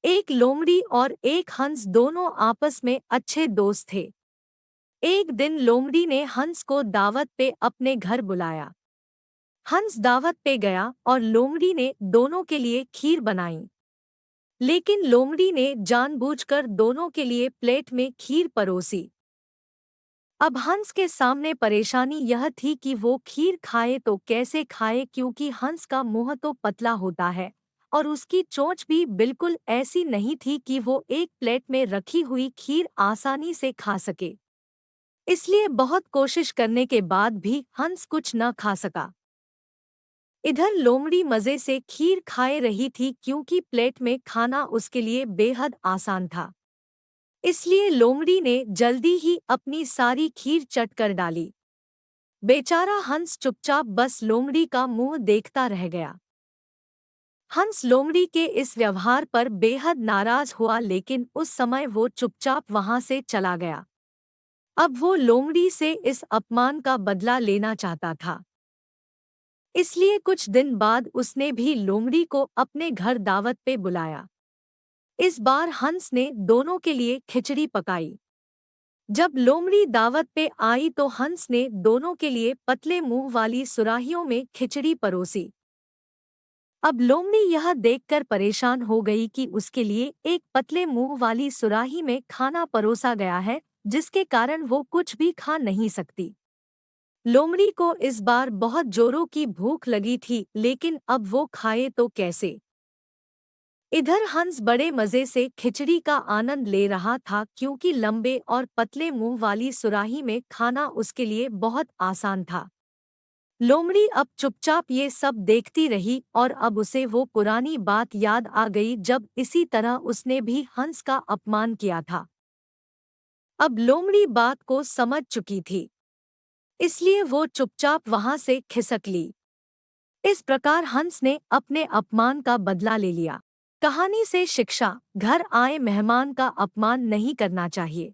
एक लोमड़ी और एक हंस दोनों आपस में अच्छे दोस्त थे। एक दिन लोमड़ी ने हंस को दावत पे अपने घर बुलाया। हंस दावत पे गया और लोमड़ी ने दोनों के लिए खीर बनाई। लेकिन लोमड़ी ने जानबूझकर दोनों के लिए प्लेट में खीर परोसी। अब हंस के सामने परेशानी यह थी कि वो खीर खाए तो कैसे खाए, क्योंकि हंस का मुंह तो पतला होता है और उसकी चोंच भी बिल्कुल ऐसी नहीं थी कि वो एक प्लेट में रखी हुई खीर आसानी से खा सके। इसलिए बहुत कोशिश करने के बाद भी हंस कुछ न खा सका। इधर लोमड़ी मज़े से खीर खाए रही थी, क्योंकि प्लेट में खाना उसके लिए बेहद आसान था। इसलिए लोमड़ी ने जल्दी ही अपनी सारी खीर चट कर डाली। बेचारा हंस चुपचाप बस लोमड़ी का मुंह देखता रह गया। हंस लोमड़ी के इस व्यवहार पर बेहद नाराज हुआ, लेकिन उस समय वो चुपचाप वहां से चला गया। अब वो लोमड़ी से इस अपमान का बदला लेना चाहता था। इसलिए कुछ दिन बाद उसने भी लोमड़ी को अपने घर दावत पे बुलाया। इस बार हंस ने दोनों के लिए खिचड़ी पकाई। जब लोमड़ी दावत पे आई तो हंस ने दोनों के लिए पतले मुंह वाली सुराहियों में खिचड़ी परोसी। अब लोमड़ी यह देखकर परेशान हो गई कि उसके लिए एक पतले मुंह वाली सुराही में खाना परोसा गया है, जिसके कारण वो कुछ भी खा नहीं सकती। लोमड़ी को इस बार बहुत जोरों की भूख लगी थी, लेकिन अब वो खाए तो कैसे। इधर हंस बड़े मजे से खिचड़ी का आनंद ले रहा था, क्योंकि लंबे और पतले मुंह वाली सुराही में खाना उसके लिए बहुत आसान था। लोमड़ी अब चुपचाप ये सब देखती रही और अब उसे वो पुरानी बात याद आ गई, जब इसी तरह उसने भी हंस का अपमान किया था। अब लोमड़ी बात को समझ चुकी थी, इसलिए वो चुपचाप वहां से खिसक ली। इस प्रकार हंस ने अपने अपमान का बदला ले लिया। कहानी से शिक्षा: घर आए मेहमान का अपमान नहीं करना चाहिए।